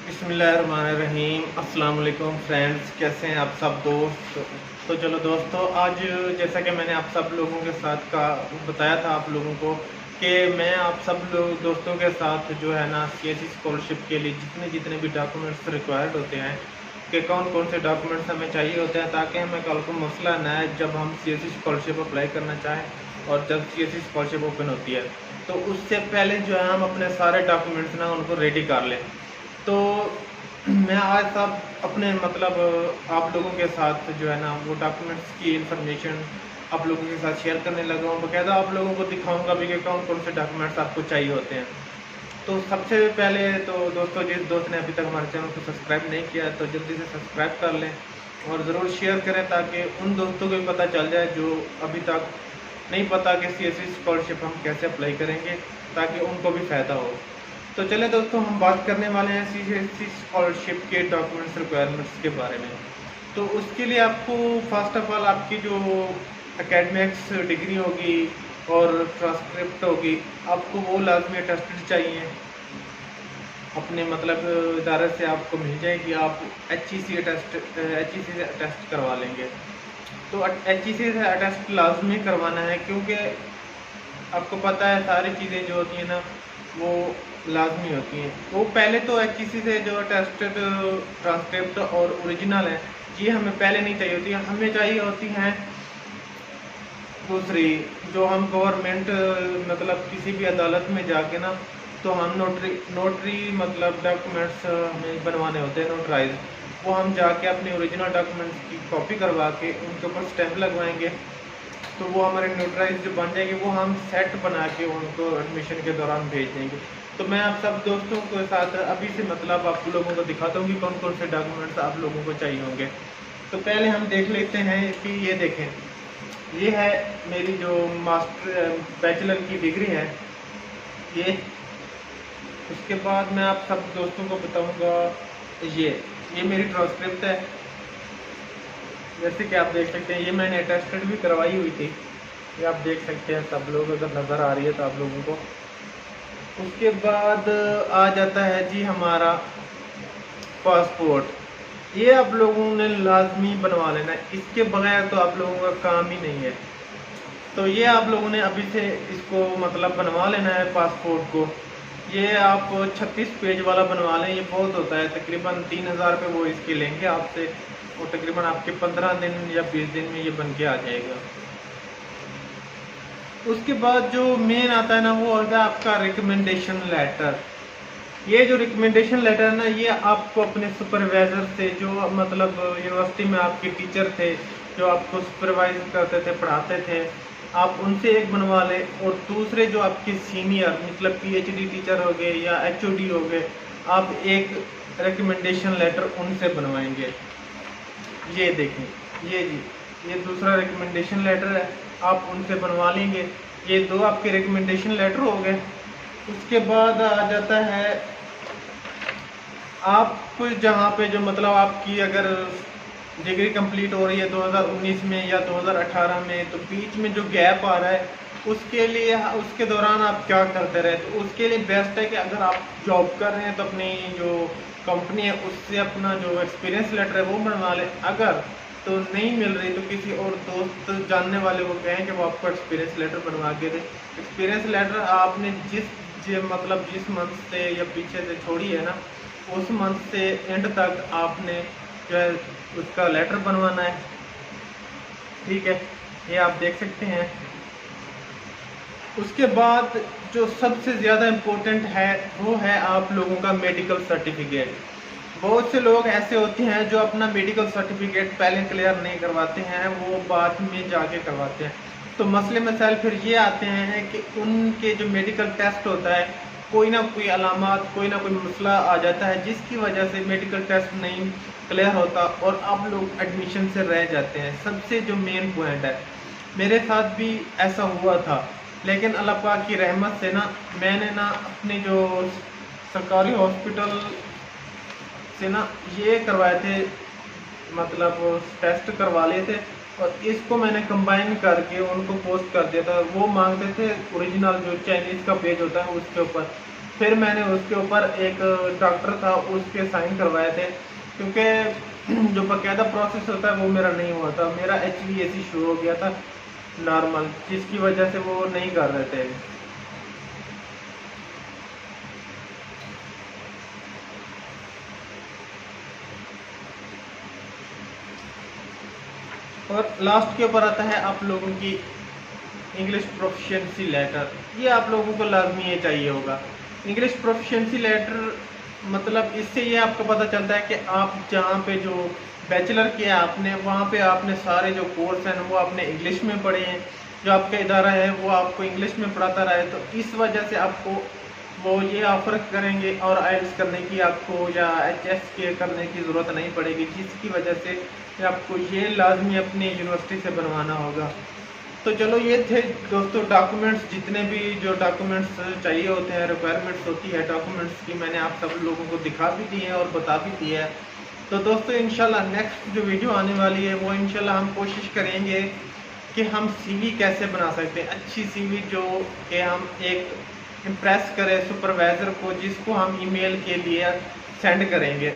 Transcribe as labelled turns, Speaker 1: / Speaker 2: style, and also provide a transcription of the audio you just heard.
Speaker 1: बिस्मिल्लाहिर्रहमानिर्रहीम। अस्सलाम वालेकुम फ्रेंड्स, कैसे हैं आप सब दोस्त। तो चलो दोस्तों, आज जैसा कि मैंने आप सब लोगों के साथ का बताया था आप लोगों को कि मैं आप सब लोग दोस्तों के साथ जो है ना सीएससी स्कॉलरशिप के लिए जितने जितने भी डॉक्यूमेंट्स रिक्वायर्ड होते हैं कि कौन कौन से डॉक्यूमेंट्स हमें चाहिए होते हैं ताकि हमें कल को मसला न आए जब हम सीएससी स्कॉलरशिप अप्लाई करना चाहें और जब सीएससी स्कॉलरशिप ओपन होती है तो उससे पहले जो है हम अपने सारे डॉक्यूमेंट्स ना उनको रेडी कर लें। तो मैं आज सब अपने मतलब आप लोगों के साथ जो है ना वो डॉक्यूमेंट्स की इंफॉर्मेशन आप लोगों के साथ शेयर करने लगा हूँ। बाकायदा आप लोगों को दिखाऊंगा भी कि कौन कौन से डॉक्यूमेंट्स आपको चाहिए होते हैं। तो सबसे पहले तो दोस्तों, जिस दोस्त ने अभी तक हमारे चैनल को सब्सक्राइब नहीं किया तो जल्दी से सब्सक्राइब कर लें और ज़रूर शेयर करें ताकि उन दोस्तों को भी पता चल जाए जो अभी तक नहीं पता कि सीएससी स्कॉलरशिप हम कैसे अप्लाई करेंगे, ताकि उनको भी फ़ायदा हो। तो चले दोस्तों, हम बात करने वाले हैं सीएससी स्कॉलरशिप के डॉक्यूमेंट्स रिक्वायरमेंट्स के बारे में। तो उसके लिए आपको फर्स्ट ऑफ ऑल आपकी जो एकेडमिक्स डिग्री होगी और ट्रांसक्रिप्ट होगी, आपको वो लाजमी अटेस्टेड चाहिए अपने मतलब इदारे से आपको मिल जाएगी। आप HEC अटेस्ट करवा लेंगे। तो HEC से अटेस्ट लाजमी करवाना है क्योंकि आपको पता है सारी चीज़ें जो होती हैं ना वो लाजमी होती हैं। तो पहले तो HEC से जो अटेस्टेड ट्रांसक्रिप्ट और ओरिजिनल है ये हमें पहले नहीं चाहिए होती, हमें चाहिए होती हैं दूसरी, जो हम गवर्नमेंट मतलब किसी भी अदालत में जाके ना तो हम नोटरी मतलब डॉक्यूमेंट्स हमें बनवाने होते हैं नोटराइज। वो हम जाके अपने ओरिजिनल डॉक्यूमेंट्स की कॉपी करवा के उनके ऊपर स्टैम्प लगवाएंगे तो वो हमारे नोटराइज जो बन जाएंगे वो हम सेट बना के उनको एडमिशन के दौरान भेज देंगे। तो मैं आप सब दोस्तों के साथ अभी से मतलब आप लोगों को दिखाता हूँ कि कौन कौन से डॉक्यूमेंट्स आप लोगों को चाहिए होंगे। तो पहले हम देख लेते हैं कि ये देखें, ये है मेरी जो बैचलर की डिग्री है ये। उसके बाद मैं आप सब दोस्तों को बताऊंगा ये मेरी ट्रांसक्रिप्ट है। जैसे कि आप देख सकते हैं ये मैंने अटेस्टेड भी करवाई हुई थी, ये आप देख सकते हैं सब लोग, अगर नज़र आ रही है तो आप लोगों को। उसके बाद आ जाता है जी हमारा पासपोर्ट। ये आप लोगों ने लाजमी बनवा लेना है, इसके बगैर तो आप लोगों का काम ही नहीं है। तो ये आप लोगों ने अभी से इसको मतलब बनवा लेना है पासपोर्ट को। ये आप 36 पेज वाला बनवा लें, ये बहुत होता है, तकरीबन 3000 रुपये वो इसके लेंगे आपसे और तकरीबन आपके 15 दिन या 20 दिन में ये बन के आ जाएगा। उसके बाद जो मेन आता है ना वो होता है आपका रिकमेंडेशन लेटर। ये जो रिकमेंडेशन लेटर है ना ये आपको अपने सुपरवाइज़र से, जो मतलब यूनिवर्सिटी में आपके टीचर थे जो आपको सुपरवाइज करते थे, पढ़ाते थे, आप उनसे एक बनवा लें। और दूसरे जो आपके सीनियर मतलब PhD टीचर हो गए या HOD हो गए, आप एक रिकमेंडेशन लेटर उनसे बनवाएंगे। ये देखें, ये दूसरा रिकमेंडेशन लेटर है, आप उनसे बनवा लेंगे। ये दो आपके रिकमेंडेशन लेटर हो गए। उसके बाद आ जाता है आप जहाँ पे जो मतलब आपकी अगर डिग्री कंप्लीट हो रही है 2019 में या 2018 में, तो बीच में जो गैप आ रहा है उसके लिए उसके दौरान आप क्या करते रहे। तो उसके लिए बेस्ट है कि अगर आप जॉब कर रहे हैं तो अपनी जो कंपनी है उससे अपना जो एक्सपीरियंस लेटर है वो बनवा लें। अगर तो नहीं मिल रही तो किसी और दोस्त जानने वाले को कहें कि वो आपको एक्सपीरियंस लेटर बनवा के दे। एक्सपीरियंस लेटर आपने मतलब जिस मंथ से या पीछे से छोड़ी है ना उस मंथ से एंड तक आपने जो है उसका लेटर बनवाना है। ठीक है, ये आप देख सकते हैं। उसके बाद जो सबसे ज़्यादा इम्पोर्टेंट है वो है आप लोगों का मेडिकल सर्टिफिकेट। बहुत से लोग ऐसे होते हैं जो अपना मेडिकल सर्टिफिकेट पहले क्लियर नहीं करवाते हैं, वो बाद में जाके करवाते हैं। तो मसले मसाइल फिर ये आते हैं कि उनके जो मेडिकल टेस्ट होता है कोई ना कोई अलामत, कोई ना कोई मसला आ जाता है जिसकी वजह से मेडिकल टेस्ट नहीं क्लियर होता और आप लोग एडमिशन से रह जाते हैं। सबसे जो मेन पॉइंट है, मेरे साथ भी ऐसा हुआ था, लेकिन अल्लाह पाक की रहमत से ना मैंने ना अपने जो सरकारी हॉस्पिटल से ना ये करवाए थे, मतलब टेस्ट करवा लिए थे और इसको मैंने कंबाइन करके उनको पोस्ट कर दिया था। वो मांगते थे ओरिजिनल जो चाइनीज़ का पेज होता है उसके ऊपर, फिर मैंने उसके ऊपर एक डॉक्टर था उसके साइन करवाए थे, क्योंकि जो बाकायदा प्रोसेस होता है वो मेरा नहीं हुआ था। मेरा HVAC शुरू हो गया था नॉर्मल, जिसकी वजह से वो नहीं कर रहे थे। और लास्ट के ऊपर आता है आप लोगों की इंग्लिश प्रोफिशिएंसी लेटर। ये आप लोगों को लाजमी ये चाहिए होगा। इंग्लिश प्रोफिशिएंसी लेटर मतलब इससे ये आपको पता चलता है कि आप जहाँ पे जो बैचलर किया आपने, वहाँ पे आपने सारे जो कोर्स हैं वो आपने इंग्लिश में पढ़े हैं, जो आपका इदारा है वो आपको इंग्लिश में पढ़ाता रहा है। तो इस वजह से आपको वो ये ऑफ़र करेंगे और आइल्स करने की आपको या HS के करने की ज़रूरत नहीं पड़ेगी, जिसकी वजह से आपको ये लाजमी अपनी यूनिवर्सिटी से बनवाना होगा। तो चलो ये थे दोस्तों डॉक्यूमेंट्स, जितने भी जो डॉक्यूमेंट्स चाहिए होते हैं, रिक्वायरमेंट्स होती है डॉक्यूमेंट्स की, मैंने आप सब लोगों को दिखा भी दी है और बता भी दिया है। तो दोस्तों इंशाल्लाह नेक्स्ट जो वीडियो आने वाली है वो इंशाल्लाह हम कोशिश करेंगे कि हम CV कैसे बना सकते हैं, अच्छी CV जो कि हम एक इम्प्रेस करें सुपरवाइज़र को, जिसको हम ईमेल के लिए सेंड करेंगे।